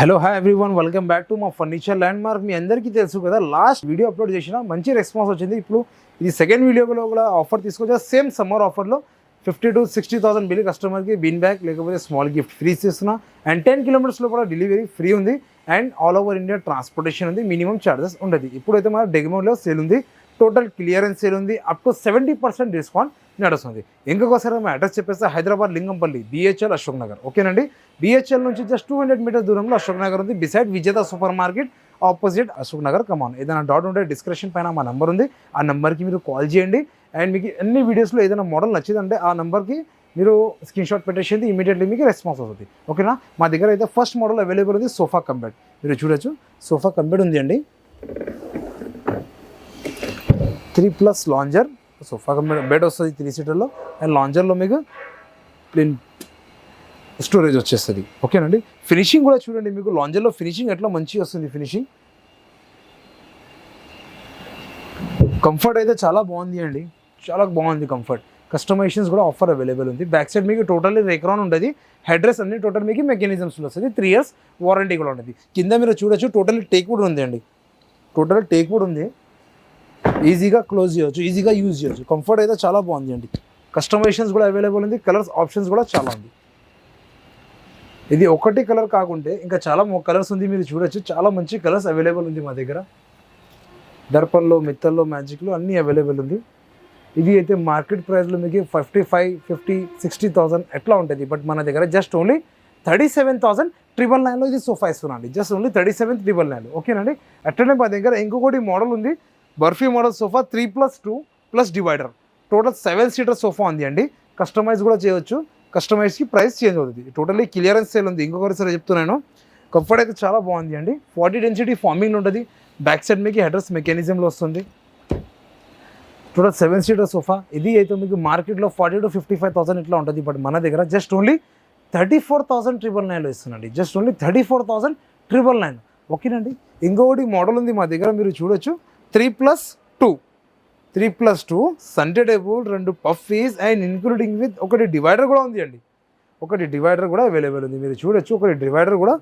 Hello hi everyone, welcome back to మా furniture land mark. మీ అందరికీ తెలుసు కదా, లాస్ట్ వీడియో అప్లోడ్ చేసిన మంచి రెస్పాన్స్ వచ్చింది. ఇప్పుడు ఇది సెకండ్ వీడియోలో కూడా ఆఫర్ తీసుకొచ్చా. సేమ్ సమ్మర్ ఆఫర్లో 50,000 to 60,000 బిల్ కస్టమర్కి బిన్ బ్యాగ్ లేకపోతే స్మాల్ గిఫ్ట్ ఫ్రీ ఇస్తున్నా. అండ్ 10 కిలోమీటర్స్లో కూడా డెలివరీ ఫ్రీ ఉంది. And all over India transportation ఉంది. మినిమం ఛార్జెస్ ఉండదు. ఇప్పుడైతే మన డెగ్మోలో సేల్ ఉంది, టోటల్ క్లియరెన్స్ సేల్ ఉంది. అప్ టు 70% డిస్కౌంట్ నడుస్తుంది. ఇంకొకసారి మా అడ్రస్ చెప్పేస్తే హైదరాబాద్ లింగంపల్లి BHL అశోక్ నగర్. ఓకేనండి, BHL నుంచి జస్ట్ 200 మీటర్ దూరంలో అశోక్ నగర్ ఉంది. Beside Vijetha supermarket opposite Ashok Nagar. Come on, ఏదైనా డౌట్ ఉంటే డిస్క్రిప్షన్ పైన మా నెంబర్ ఉంది, ఆ నెంబర్కి మీరు కాల్ చేయండి. అండ్ మీకు అన్ని వీడియోస్లో ఏదైనా మోడల్ నచ్చిందంటే ఆ నెంబర్కి మీరు స్క్రీన్ షాట్ పెట్టేసింది, ఇమీడియట్లీ మీకు రెస్పాన్స్ అవుతుంది. ఓకేనా, మా దగ్గర అయితే ఫస్ట్ మోడల్ అవైలబుల్ ఉంది సోఫా కమ్ బెడ్. మీరు చూడొచ్చు, సోఫా కమ్ బెడ్ ఉంది అండి. 3+ లాంజర్ సోఫా కమ్ బెడ్ వస్తుంది 3 సీటర్లో. అండ్ లాంజర్లో మీకు ప్లేన్ స్టోరేజ్ వచ్చేస్తుంది. ఓకేనండి, ఫినిషింగ్ కూడా చూడండి, మీకు లాంజర్లో ఫినిషింగ్ ఎట్లా మంచిగా వస్తుంది. ఫినిషింగ్ కంఫర్ట్ అయితే చాలా బాగుంది అండి, చాలా బాగుంది కంఫర్ట్. కస్టమైజేషన్స్ కూడా ఆఫర్ అవైలబుల్ ఉంది. బ్యాక్ సైడ్ మీకు టోటల్లీ రేక్రాన్ ఉంటుంది. హెడ్ రెస్ట్ అన్ని టోటల్ మీకు మెకానిజమ్స్లో వస్తుంది. 3 years వారంటీ కూడా ఉంటుంది. కింద మీరు చూడొచ్చు, టోటల్లీ టేక్ వుడ్ ఉంది అండి. టోటల్ టేక్ వుడ్ ఉంది. ఈజీగా క్లోజ్ చేయవచ్చు, ఈజీగా యూజ్ చేయవచ్చు. కంఫర్ట్ అయితే చాలా బాగుంది అండి. కస్టమైజేషన్స్ కూడా అవైలబుల్ ఉంది. కలర్స్ ఆప్షన్స్ కూడా చాలా ఉంది. ఇది ఒకటి కలర్ కాకుంటే ఇంకా చాలా కలర్స్ ఉంది. మీరు చూడొచ్చు, చాలా మంచి కలర్స్ అవైలబుల్ ఉంది మా దగ్గర. దర్పన్లో, మిత్తల్లో, మ్యాజిక్లో అన్నీ అవైలబుల్ ఉంది. ఇది అయితే మార్కెట్ ప్రైస్లో మీకు 55, 50, 60,000 ఎట్లా ఉంటుంది. బట్ మన దగ్గర జస్ట్ ఓన్లీ 37,999లో ఇది సోఫా ఇస్తున్నాండి. Just only 37,999. ఓకేనండి, అట్లనే మా దగ్గర ఇంకొకటి మోడల్ ఉంది, barfi model sofa 3+2 plus divider. Total 7 seater sofa ఉంది అండి. కస్టమైజ్ కూడా చేయవచ్చు. కస్టమైజ్కి ప్రైస్ చేంజ్ అవుతుంది. టోటల్లీ క్లియరెన్స్ సేల్ ఉంది. ఇంకొకసారి చెప్తున్నాను, కంఫర్ట్ అయితే చాలా బాగుంది అండి. 40 డెన్సిటీ ఫార్మింగ్ ఉంటుంది. బ్యాక్ సైడ్ మీకు హెడ్ రెస్ట్ మెకానిజంలో వస్తుంది. Total 7 seater sofa. ఇది అయితే మీకు మార్కెట్లో 40,000 to 55,000 ఇట్లా ఉంటుంది. బట్ మన దగ్గర జస్ట్ ఓన్లీ 34,999లో ఇస్తున్నాండి. Just only 34,999. ఓకేనండి, ఇంకొకటి మోడల్ ఉంది మా దగ్గర, మీరు చూడొచ్చు. 3+2 Sunday table, 2 puffies and including with ఒకటి డివైడర్ కూడా ఉంది అండి. ఒకటి డివైడర్ కూడా అవైలబుల్ ఉంది. మీరు చూడొచ్చు, ఒకటి డివైడర్ కూడా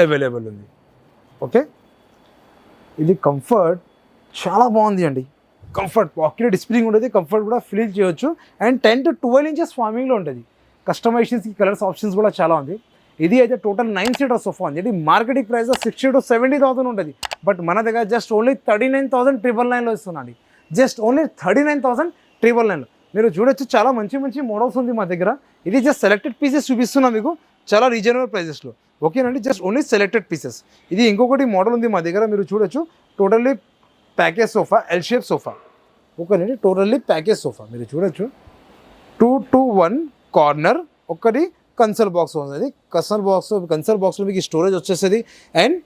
అవైలబుల్ ఉంది. ఓకే, ఇది కంఫర్ట్ చాలా బాగుంది అండి. కంఫర్ట్ పాకెట్ స్ప్రింగ్ ఉంటుంది. కంఫర్ట్ కూడా ఫీల్ చేయొచ్చు. అండ్ 10 to 12 inches ఫార్మింగ్లో ఉంటుంది. కస్టమైజేషన్స్కి కలర్స్ ఆప్షన్స్ కూడా చాలా ఉంది. ఇది అయితే టోటల్ 9 సీటర్ సోఫా ఉంది. ఇది మార్కెటింగ్ ప్రైస్ 60,000 to 70,000 ఉంటుంది. బట్ మన దగ్గర జస్ట్ ఓన్లీ 39,999లో ఇస్తున్నాండి. జస్ట్ ఓన్లీ 39,999లో. మీరు చూడొచ్చు, చాలా మంచి మంచి మోడల్స్ ఉంది మా దగ్గర. ఇది జస్ట్ సెలెక్టెడ్ పీసెస్ చూపిస్తున్నా మీకు, చాలా రీజనబుల్ ప్రైజెస్లో. ఓకేనండి, జస్ట్ ఓన్లీ సెలెక్టెడ్ పీసెస్. ఇది ఇంకొకటి మోడల్ ఉంది మా దగ్గర, మీరు చూడొచ్చు. Totally package sofa, L shape sofa. ఓకేనండి, టోటల్లీ ప్యాకేజ్ సోఫా. మీరు చూడొచ్చు, 2 to 1 కార్నర్, ఒకటి కన్సల్ బాక్స్ ఉంది. కన్సల్ బాక్స్లో మీకు స్టోరేజ్ వచ్చేస్తుంది. అండ్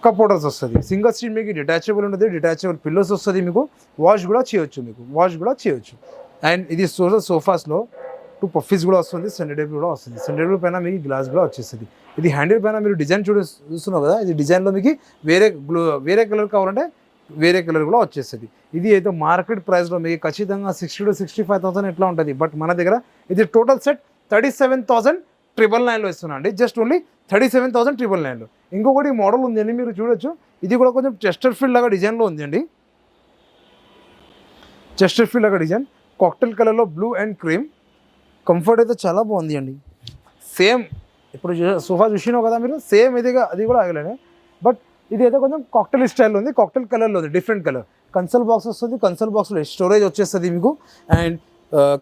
కప్ హోల్డర్స్ వస్తుంది. సింగిల్ సీట్ మీకు డిటాచబుల్ ఉంటుంది. డిటాచబుల్ పిల్లోస్ వస్తుంది. మీకు వాష్ కూడా చేయొచ్చు. అండ్ ఇది సోఫాస్లో 2 పఫీస్ కూడా వస్తుంది. సండే టేబుల్ కూడా వస్తుంది. సండే టేబుల్ పైన మీకు గ్లాస్ కూడా వచ్చేస్తుంది. ఇది హ్యాండిల్ పైన మీరు డిజైన్ చూస్తున్నారు కదా, ఇది డిజైన్లో మీకు వేరే కలర్ కావాలంటే వేరే కలర్ కూడా వచ్చేస్తుంది. ఇది అయితే మార్కెట్ ప్రైస్లో మీకు ఖచ్చితంగా 60,000 to 65,000 ఎట్లా ఉంటుంది. బట్ మన దగ్గర ఇది టోటల్ సెట్ 37,999లో ఇస్తున్నా అండి. జస్ట్ ఓన్లీ 37,999లో. ఇంకొకటి మోడల్ ఉంది అండి, మీరు చూడొచ్చు. ఇది కూడా కొంచెం చెస్టర్ఫీల్డ్ లాగా డిజైన్లో ఉంది అండి. చెస్టర్ఫీల్డ్ లాగా డిజైన్, కాక్టైల్ కలర్లో బ్లూ అండ్ క్రీమ్. కంఫర్ట్ అయితే చాలా బాగుంది అండి. సేమ్ ఇప్పుడు సోఫా చూసినావు కదా మీరు, సేమ్ ఇదిగా అది కూడా ఆగలేనే. బట్ ఇది అయితే కొంచెం కాక్టైల్ స్టైల్లో ఉంది, కాక్టైల్ కలర్లో ఉంది, డిఫరెంట్ కలర్. కన్సల్ బాక్స్ వస్తుంది. కన్సల్ బాక్స్లో స్టోరేజ్ వచ్చేస్తుంది మీకు. అండ్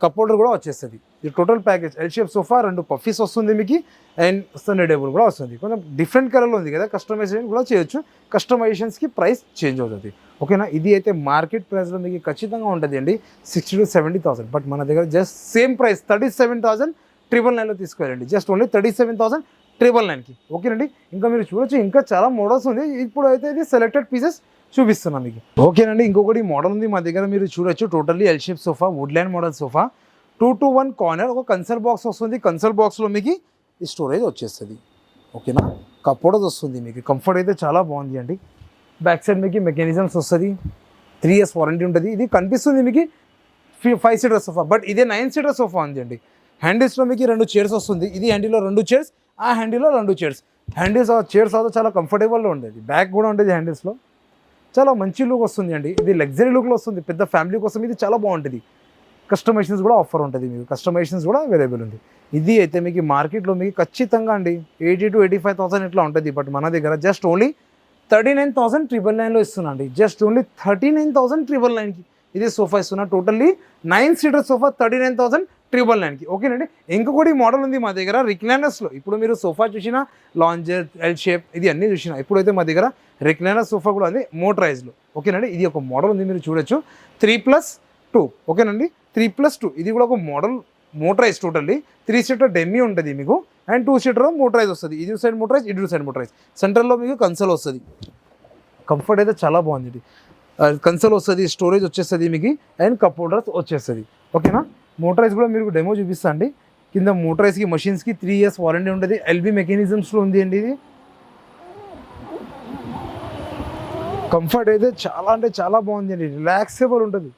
కప్ హోల్డర్ కూడా వచ్చేస్తుంది. ఇది total package L shape sofa, 2 puffies వస్తుంది మీకు. అండ్ సండే టేబుల్ కూడా వస్తుంది. కొంచెం డిఫరెంట్ కలర్లో ఉంది కదా, కస్టమైజేషన్ కూడా చేయొచ్చు. కస్టమైజేషన్స్కి ప్రైస్ చేంజ్ అవుతుంది. ఓకేనా, ఇది అయితే మార్కెట్ ప్రైస్లో మీకు ఖచ్చితంగా ఉంటుంది అండి 60,000 to 70,000. బట్ మన దగ్గర జస్ట్ సేమ్ ప్రైస్ 37,999లో తీసుకెళ్ళండి. జస్ట్ ఓన్లీ 37,999కి. ఓకేనండి, ఇంకా మీరు చూడొచ్చు, ఇంకా చాలా మోడల్స్ ఉంది. ఇప్పుడు అయితే ఇది సెలెక్టెడ్ పీసెస్ చూపిస్తున్నాం మీకు. ఓకేనండి, ఇంకొకటి మోడల్ ఉంది మా దగ్గర, మీరు చూడొచ్చు. Totally L shape sofa, Woodland model sofa, 2 to 1 corner, ఒక కన్సల్ బాక్స్ వస్తుంది. కన్సల్ బాక్స్లో మీకు ఈ స్టోరేజ్ వచ్చేస్తుంది. ఓకేనా, కప్ హోల్డర్స్ వస్తుంది మీకు. కంఫర్ట్ అయితే చాలా బాగుంది అండి. బ్యాక్ సైడ్ మీకు మెకానిజమ్స్ వస్తుంది. 3 years వారంటీ ఉంటుంది. ఇది కనిపిస్తుంది మీకు 5 సీటర్ సోఫా, బట్ ఇదే 9 సీటర్ సోఫా ఉంది అండి. హ్యాండిల్స్లో మీకు 2 చైర్స్ వస్తుంది. ఇది హ్యాండిల్లో 2 చైర్స్ ఆ హ్యాండిల్లో 2 చైర్స్. చైర్స్ అయితే చాలా కంఫర్టబుల్గా ఉండేది, బ్యాక్ కూడా ఉండేది హ్యాండిల్స్లో, చాలా మంచి లుక్ వస్తుంది అండి. ఇది లగ్జరీ లుక్లో వస్తుంది, పెద్ద ఫ్యామిలీ కోసం ఇది చాలా బాగుంటుంది. కస్టమైజేషన్స్ కూడా ఆఫర్ ఉంటుంది, మీకు కస్టమైజేషన్స్ కూడా అవైలబుల్ ఉంది. ఇది అయితే మీకు మార్కెట్లో మీకు ఖచ్చితంగా అండి 80,000 to 85,000 ఇట్లా ఉంటుంది. బట్ మన దగ్గర జస్ట్ ఓన్లీ 39,999లో ఇస్తున్నా అండి. జస్ట్ ఓన్లీ 39,999కి ఇది సోఫా ఇస్తున్నా. టోటల్లీ 9 సీటర్ సోఫా 39,999కి. ఓకేనండి. ఇంకొకటి మోడల్ ఉంది మా దగ్గర రిక్లైనర్స్లో. ఇప్పుడు మీరు సోఫా చూసినా, లాంజర్, ఎల్ షేప్, ఇది అన్నీ చూసినా. ఇప్పుడైతే మా దగ్గర రిక్లైనర్ సోఫా కూడా ఉంది మోటరైజ్లో. ఓకేనండి. ఇది ఒక మోడల్ ఉంది, మీరు చూడొచ్చు 3+2. ఓకేనండి, 3+2. ఇది కూడా ఒక model motorise. Totally 3 seater dummy ఉంటుంది మీకు, అండ్ 2 సీటర్ మోటరైజ్ వస్తుంది. ఇది సైడ్ మోటరైజ్, ఇటు సైడ్ మోటరైజ్. సెంటర్లో మీకు కన్సోల్ వస్తుంది. కంఫర్ట్ అయితే చాలా బాగుంది. ఇది కన్సోల్ వస్తుంది, స్టోరేజ్ వచ్చేస్తుంది మీకు, అండ్ కప్ హోల్డర్స్ వచ్చేస్తుంది. ఓకేనా. మోటరైజ్ కూడా మీరు డెమో చూపిస్తా అండి. కింద మోటరైజ్కి మషిన్స్కి 3 years వారంటీ ఉంటుంది. ఎల్బీ మెకానిజమ్స్లో ఉంది అండి. ఇది కంఫర్ట్ అయితే చాలా అంటే చాలా బాగుంది అండి, రిలాక్సేబుల్ ఉంటుంది.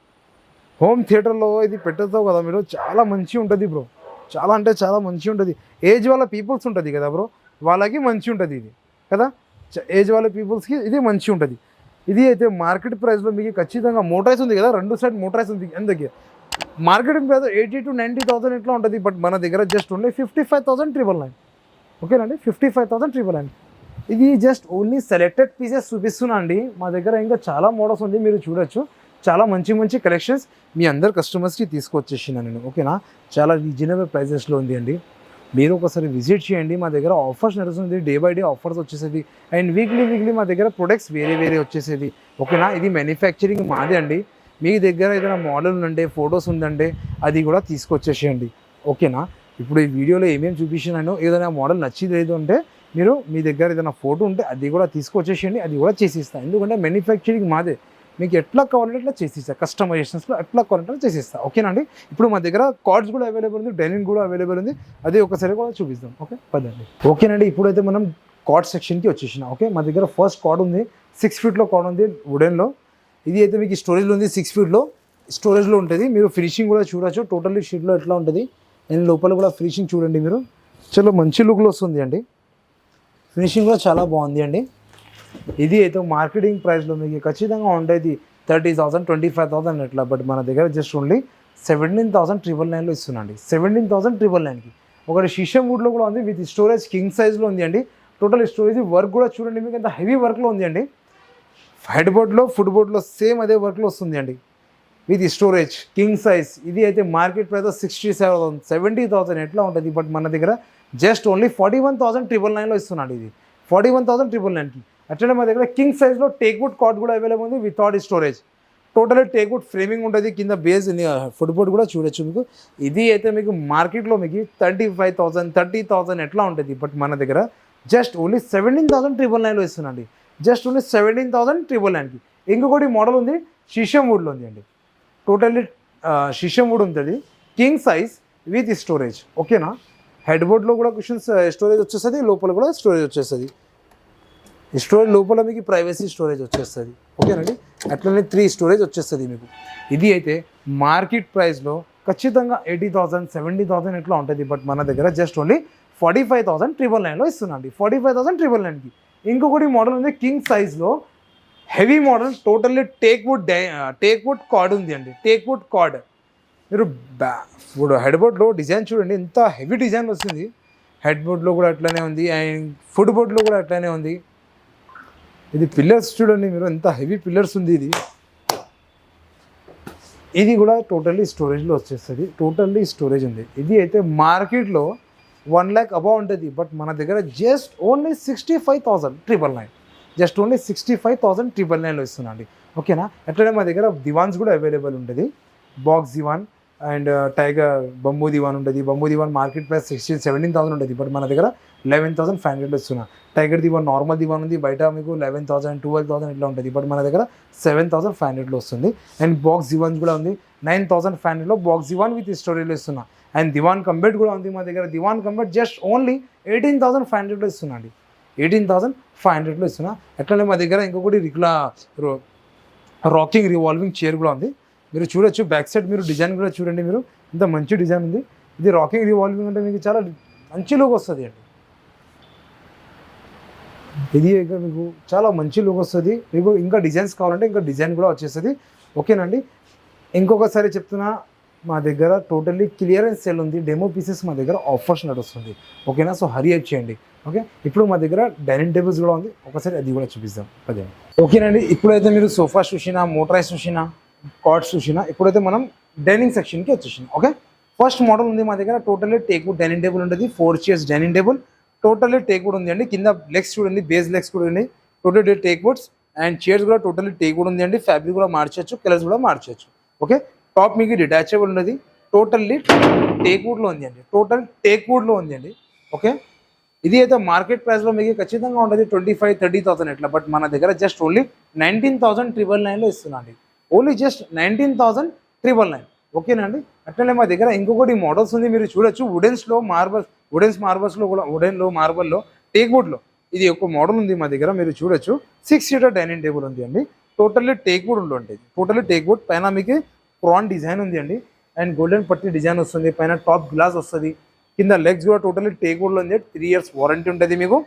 హోమ్ థియేటర్లో ఇది పెట్టేస్తావు కదా మీరు, చాలా మంచి ఉంటుంది బ్రో. చాలా అంటే చాలా మంచి ఉంటుంది. ఏజ్ వాళ్ళ పీపుల్స్ ఉంటుంది కదా బ్రో, వాళ్ళకి మంచి ఉంటుంది ఇది కదా. ఏజ్ వాళ్ళ పీపుల్స్కి ఇది మంచి ఉంటుంది. ఇది అయితే మార్కెట్ ప్రైస్లో మీకు ఖచ్చితంగా మోటరైజ్ ఉంది కదా, 2 సైడ్ మోటరైజ్ ఉంది. ఎందుకు మార్కెటింగ్ ప్రైస్ 80,000 to 90,000 ఇట్లా ఉంటుంది. బట్ మన దగ్గర జస్ట్ ఓన్లీ 55,999. ఓకేనండి, 55,999. ఇది జస్ట్ ఓన్లీ సెలెక్టెడ్ పీసెస్ చూపిస్తున్నా అండి. మా దగ్గర ఇంకా చాలా మోడల్స్ ఉంది, మీరు చూడొచ్చు. చాలా మంచి మంచి కలెక్షన్స్ మీ అందరు కస్టమర్స్కి తీసుకొచ్చేసిన నేను. ఓకేనా. చాలా రీజనబుల్ ప్రైజెస్లో ఉంది అండి. మీరు ఒకసారి విజిట్ చేయండి. మా దగ్గర ఆఫర్స్ నడుస్తుంది, డే బై డే ఆఫర్స్ వచ్చేసేది, అండ్ వీక్లీ మా దగ్గర ప్రొడక్ట్స్ వేరే వచ్చేసేది. ఓకేనా. ఇది మ్యానుఫ్యాక్చరింగ్ మాదే అండి. మీ దగ్గర ఏదైనా మోడల్ ఉందంటే, ఫొటోస్ ఉందంటే అది కూడా తీసుకొచ్చేసేయండి. ఓకేనా. ఇప్పుడు ఈ వీడియోలో ఏమేమి చూపించినానో, ఏదైనా మోడల్ నచ్చలేదు అంటే మీరు మీ దగ్గర ఏదైనా ఫోటో ఉంటే అది కూడా తీసుకొచ్చేసేయండి, అది కూడా చేసిస్తాను. ఎందుకంటే మ్యానుఫ్యాక్చరింగ్ మాదే, మీకు ఎట్లా కావాలంటే ఎట్లా చేసిస్తా, కస్టమైజేషన్స్లో ఎట్లా కావాలంటే చేసిస్తా. ఓకేనా అండి. ఇప్పుడు మా దగ్గర కార్డ్స్ కూడా అవైలబుల్ ఉంది, డైనింగ్ కూడా అవైలబుల్ ఉంది, అది ఒకసారి కూడా చూపిస్తాం. ఓకే పదండి. ఓకేనండి. ఇప్పుడైతే మనం కార్డ్ సెక్షన్కి వచ్చేసిన. ఓకే, మా దగ్గర ఫస్ట్ కార్డ్ ఉంది, 6 feet కార్డ్ ఉంది వుడెన్లో. ఇది అయితే మీకు స్టోరేజ్లో ఉంది, 6 feet స్టోరేజ్లో ఉంటుంది. మీరు ఫినిషింగ్ కూడా చూడొచ్చు, టోటల్లీ షీట్లో ఎట్లా ఉంటుంది, అండ్ లోపల కూడా ఫినిషింగ్ చూడండి మీరు, చాలా మంచి లుక్లో వస్తుంది అండి. ఫినిషింగ్ కూడా చాలా బాగుంది అండి. ఇది అయితే మార్కెటింగ్ ప్రైస్లో మీకు ఖచ్చితంగా ఉండేది 30,000 25,000 అట్లా. బట్ మన దగ్గర జస్ట్ ఓన్లీ 17,999లో ఇస్తున్నాండి. 17,999కి. ఒకటి షీషం వుడ్లో కూడా ఉంది, విత్ స్టోరేజ్ కింగ్ సైజ్లో ఉంది అండి. టోటల్ స్టోరేజ్ వర్క్ కూడా చూడండి, మీకు ఎంత హెవీ వర్క్లో ఉంది అండి. హెడ్ బోర్డ్లో, ఫుట్ బోర్డ్లో సేమ్ అదే వర్క్లో వస్తుంది అండి, విత్ స్టోరేజ్ కింగ్ సైజ్. ఇది అయితే మార్కెట్ ప్రైస్ 67,000 70,000 ఎట్లా ఉంటుంది. బట్ మన దగ్గర జస్ట్ ఓన్లీ 41,999లో ఇస్తున్నాడు. ఇది 41,999కి. అట్లనే మా దగ్గర కింగ్ సైజ్లో టేక్వుడ్ కార్డ్ కూడా అవైలబుల్ ఉంది, without storage. Total teakwood framing ఉంటుంది, కింద బేస్ ఫుట్ బోర్డ్ కూడా చూడొచ్చు మీకు. ఇది అయితే మీకు మార్కెట్లో మీకు 35,000 30,000 ఎట్లా ఉంటుంది. బట్ మన దగ్గర జస్ట్ ఓన్లీ 17,999లో ఇస్తున్నాండి. జస్ట్ ఓన్లీ 17,999కి. ఇంకొకటి మోడల్ ఉంది, షీషం వుడ్లో ఉంది అండి. టోటల్లీ షీషం వుడ్ ఉంటుంది, కింగ్ సైజ్ విత్ స్టోరేజ్. ఓకేనా. హెడ్ బోర్డ్లో కూడా క్వశ్చన్స్ స్టోరేజ్ వచ్చేస్తుంది, లోపల కూడా స్టోరేజ్ వచ్చేస్తుంది. స్టోరేజ్ లోపల మీకు ప్రైవసీ స్టోరేజ్ వచ్చేస్తుంది. ఓకేనండి. అట్లనే 3 స్టోరేజ్ వచ్చేస్తుంది మీకు. ఇది అయితే మార్కెట్ ప్రైస్లో ఖచ్చితంగా 80,000 70,000 ఎట్లా ఉంటుంది. బట్ మన దగ్గర జస్ట్ ఓన్లీ 45,999లో ఇస్తున్నాండి. 45,999కి. ఇంకొకటి మోడల్ ఉంది కింగ్ సైజ్లో, heavy model, totally teakwood card ఉంది అండి. టేక్వుడ్ కార్డ్ మీరు హెడ్ బోర్డ్లో డిజైన్ చూడండి, ఎంత హెవీ డిజైన్ వస్తుంది. హెడ్ బోర్డ్లో కూడా అట్లనే ఉంది, అండ్ ఫుట్ బోర్డ్లో కూడా అట్లనే ఉంది. ఇది పిల్లర్స్ చూడండి మీరు, ఎంత హెవీ పిల్లర్స్ ఉంది. ఇది కూడా టోటల్లీ స్టోరేజ్లో వచ్చేస్తుంది, టోటల్లీ స్టోరేజ్ ఉంది. ఇది అయితే మార్కెట్లో 1 lakh అబౌవ్ ఉంటుంది. బట్ మన దగ్గర జస్ట్ ఓన్లీ 65,999, జస్ట్ ఓన్లీ 65,999లో ఇస్తున్నాండి. ఓకేనా. అట్లనే మా దగ్గర దివాన్స్ కూడా అవైలబుల్ ఉంటుంది, బాక్స్ దివాన్ అండ్ టైగర్ బంబూ దివాన్ ఉంటుంది. బంబూ దివాన్ మార్కెట్ ప్రైస్ 17,000 ఉంటుంది. బట్ మన దగ్గర 11,500 ఇస్తున్నా. టైగర్ దివాన్ నార్మల్ దివాన్ ఉంది, బయట మీకు 11,000 12,000 ఇట్లా ఉంటుంది. బట్ మన దగ్గర 7,500లో వస్తుంది. అండ్ బాక్స్ దివాన్స్ కూడా ఉంది, 9,500లో బాక్స్ దివాన్ విత్ స్టోరేజ్లో ఇస్తున్నా. అండ్ దివాన్ కంబెట్ కూడా ఉంది మా దగ్గర. దివాన్ కంబెట్ జస్ట్ ఓన్లీ 18,500లో ఇస్తున్నా అండి. 18,500లో ఇస్తున్నా. అట్లనే మా దగ్గర ఇంకొకటి రాకింగ్ రివాల్వింగ్ చైర్ కూడా ఉంది, మీరు చూడొచ్చు. బ్యాక్ సైడ్ మీరు డిజైన్ కూడా చూడండి, మీరు ఇంత మంచి డిజైన్ ఉంది. ఇది రాకింగ్ రివాల్వింగ్ అంటే మీకు చాలా మంచి లుక్ వస్తుంది అండి. ఇది ఇక మీకు చాలా మంచి లుక్ వస్తుంది. మీకు ఇంకా డిజైన్స్ కావాలంటే ఇంకా డిజైన్ కూడా వచ్చేస్తుంది. ఓకేనండి. ఇంకొకసారి చెప్తున్నా, మా దగ్గర టోటల్లీ క్లియరెన్స్ సేల్ ఉంది. డెమో పీసెస్ మా దగ్గర ఆఫర్స్ నడుస్తుంది. ఓకేనా, సో హరి అప్ చేయండి. ఓకే, ఇప్పుడు మా దగ్గర డైనింగ్ టేబుల్స్ కూడా ఉంది. ఒకసారి అది కూడా చూపిస్తాం. అదే ఓకేనండి. ఇప్పుడైతే మీరు సోఫా చూసినా, మోటరైజ్ చూసినా, కార్డ్స్ చూసినా, ఇప్పుడైతే మనం డైనింగ్ సెక్షన్కి వచ్చేసినాం. ఓకే, ఫస్ట్ మోడల్ ఉంది మా దగ్గర టోటల్లీ టేక్వుడ్ డైనింగ్ టేబుల్ ఉంటుంది. 4 chairs dining table totally teakwood ఉంది అండి. కింద లెగ్స్ చూడండి, బేస్ లెగ్స్ కూడా ఉంది, టోటల్లీ టేక్వుడ్స్. అండ్ చైర్స్ కూడా టోటల్లీ టేక్వుడ్ ఉంది అండి. ఫ్యాబ్రిక్ కూడా మార్చవచ్చు, కలర్స్ కూడా మార్చవచ్చు. ఓకే, టాప్ మీకు డిటాచబుల్ ఉన్నది, టోటల్లీ టేక్వుడ్లో ఉంది అండి. టోటల్ టేక్వుడ్లో ఉంది అండి. ఓకే, ఇది అయితే మార్కెట్ ప్రైస్లో మీకు ఖచ్చితంగా ఉంటుంది 25-30,000 ఎట్లా. బట్ మన దగ్గర జస్ట్ ఓన్లీ 19,999లో ఇస్తున్నా అండి. Only just 19,999. ఓకేనండి. అట్లనే మా దగ్గర ఇంకొకటి మోడల్స్ ఉంది, మీరు చూడొచ్చు. వుడెన్స్లో మార్బల్స్లో కూడా, వుడెన్లో మార్బల్లో టేక్వుడ్లో ఇది ఒక మోడల్ ఉంది మా దగ్గర, మీరు చూడొచ్చు. 6 సీటర్ డైనింగ్ టేబుల్ ఉంది అండి. టోటల్లీ టేక్వుడ్ ఉంటుంది. టోటల్లీ టేక్వుడ్ పైన మీకు ప్రాన్ డిజైన్ ఉంది అండి. అండ్ గోల్డెన్ పట్టి డిజైన్ వస్తుంది. పైన టాప్ గ్లాస్ వస్తుంది. కింద లెగ్స్ కూడా టోటల్లీ టేక్వుడ్లో ఉంది. 3 years వారంటీ ఉంటుంది మీకు.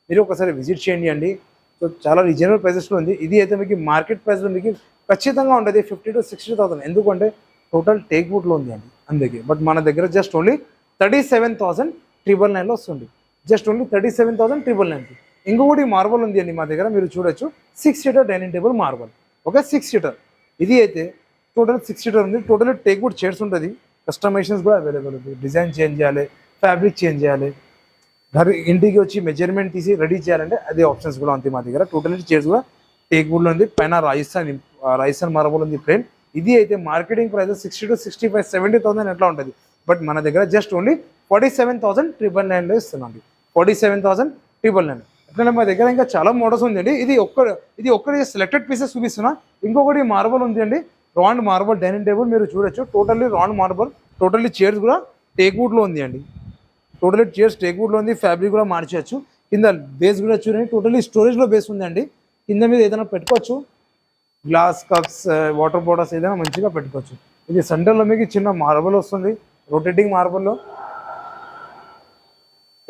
మీరు ఒకసారి విజిట్ చేయండి అండి. సో చాలా రీజనబుల్ ప్రైసెస్లో ఉంది. ఇది అయితే మీకు మార్కెట్ ప్రైస్లో మీకు ఖచ్చితంగా ఉంటుంది 50,000-60,000. ఎందుకంటే టోటల్ టేక్వుడ్లో ఉంది అండి, అందుకే. బట్ మన దగ్గర జస్ట్ ఓన్లీ 37,999లో వస్తుంది. Just only 37,999. ఇంకొకటి మార్బల్ ఉంది అండి మా దగ్గర, మీరు చూడొచ్చు. 6 seater dining table marble. Okay, 6 seater. ఇది అయితే టోటల్ 6 సీటర్ ఉంది. టోటల్ టేక్వుడ్ చైర్స్ ఉంటుంది. కస్టమైజేషన్స్ కూడా అవైలబుల్ ఉంది. డిజైన్ చేంజ్ చేయాలి, ఫ్యాబ్రిక్ చేంజ్ చేయాలి, ఇంటికి వచ్చి మెజర్మెంట్ తీసి రెడీ చేయాలంటే అదే ఆప్షన్స్ కూడా ఉంది మా దగ్గర. టోటల్ చైర్స్ కూడా టేక్వుడ్లో ఉంది. పైన రాజస్థాన్ మార్బల్ ఉంది ప్లేన్. ఇది అయితే మార్కెటింగ్ ప్రైస్ 60,000-65,000-70,000 ఎట్లా ఉంటుంది. బట్ మన దగ్గర జస్ట్ ఓన్లీ 47,999లో ఇస్తున్నాం. 47,999. అట్లనే మా దగ్గర ఇంకా చాలా మోడల్స్ ఉందండి. ఇది ఒక్కటి సెలెక్టెడ్ పీసెస్ చూపిస్తున్నా. ఇంకొకటి మార్బల్ ఉంది అండి, రౌండ్ మార్బల్ డైనింగ్ టేబుల్, మీరు చూడొచ్చు. Totally round marble. Totally chairs కూడా టేక్వుడ్లో ఉంది అండి. టోటల్లీ చైర్స్ టేక్వుడ్లో ఉంది. ఫ్యాబ్రిక్ కూడా మార్చవచ్చు. కింద బేస్ కూడా చూడండి, టోటల్లీ స్టోరేజ్లో బేస్ ఉందండి. కింద మీద ఏదైనా పెట్టుకోవచ్చు, గ్లాస్ కప్స్, వాటర్ బాటిల్స్ ఏదైనా మంచిగా పెట్టుకోవచ్చు. ఇది సెంటర్లో మీకు చిన్న మార్బల్ వస్తుంది, రొటేటింగ్ మార్బల్లో.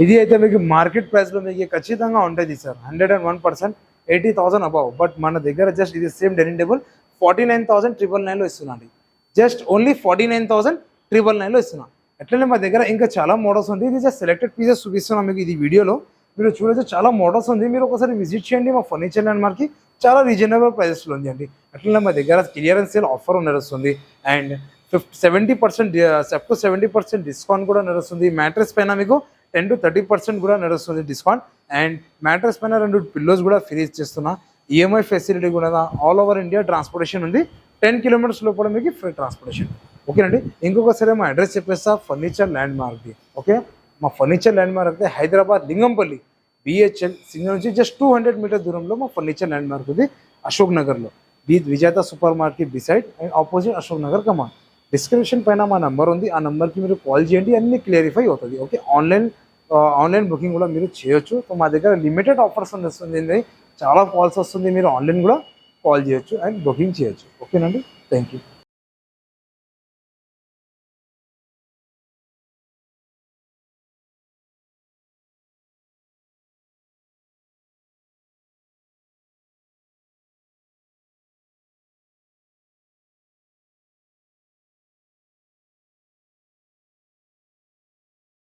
ఇది అయితే మీకు మార్కెట్ ప్రైస్లో మీకు ఖచ్చితంగా ఉంటుంది సార్ 101%, 80,000 అబౌవ్. బట్ మన దగ్గర జస్ట్ ఇది సేమ్ డైనింగ్ టేబుల్ 49,999లో ఇస్తున్నాండి. జస్ట్ ఓన్లీ 49,999లో ఇస్తున్నాం. అట్లనే మా దగ్గర ఇంకా చాలా మోడల్స్ ఉంది. ఇది జస్ట్ సెలెక్టెడ్ పీసెస్ చూపిస్తున్నాం మీకు ఇది వీడియోలో. మీరు చూడొచ్చు, చాలా మోడల్స్ ఉంది. మీరు ఒకసారి విజిట్ చేయండి. మా ఫర్నిచర్ ల్యాండ్ మార్క్కి చాలా రీజనబుల్ ప్రైసెస్లో ఉంది అండి. అట్లనే మా దగ్గర క్లియరెన్స్ సేల్ ఆఫర్ నడుస్తుంది. అండ్ 70% డిస్కౌంట్ కూడా నడుస్తుంది. మ్యాట్రెస్ పైన మీకు 10-30% కూడా నడుస్తుంది డిస్కౌంట్. అండ్ మ్యాట్రెస్ పైన 2 పిల్లోస్ కూడా ఫ్రీ ఇచ్చేస్తున్నా. ఈఎంఐ ఫెసిలిటీ కూడా ఆల్ ఓవర్ ఇండియా ట్రాన్స్పోర్టేషన్ ఉంది. 10 kilometers లోపల మీకు ఫ్రీ ట్రాన్స్పోర్టేషన్. ఓకేనండి. ఇంకొకసారి మా అడ్రస్ చెప్పేస్తా, ఫర్నిచర్ ల్యాండ్ మార్క్ది. ఓకే, మా ఫర్నిచర్ ల్యాండ్ మార్క్ అయితే హైదరాబాద్ లింగంపల్లి BHL సిగ్నల్ నుంచి జస్ట్ 200 మీటర్ దూరంలో మా ఫర్నిచర్ ల్యాండ్ మార్క్ ఉంది, అశోక్ నగర్లో. విజేత super market beside and opposite Ashok Nagar come on. Description పైన మా నెంబర్ ఉంది, ఆ నెంబర్కి మీరు కాల్ చేయండి, అన్ని క్లియరిఫై అవుతుంది. ఓకే, ఆన్లైన్ బుకింగ్ కూడా మీరు చేయొచ్చు. సో మా దగ్గర లిమిటెడ్ ఆఫర్స్ వస్తుంది, చాలా కాల్స్ వస్తుంది. మీరు ఆన్లైన్ కూడా కాల్ చేయొచ్చు అండ్ బుకింగ్ చేయొచ్చు. ఓకేనండి, థ్యాంక్ యూ.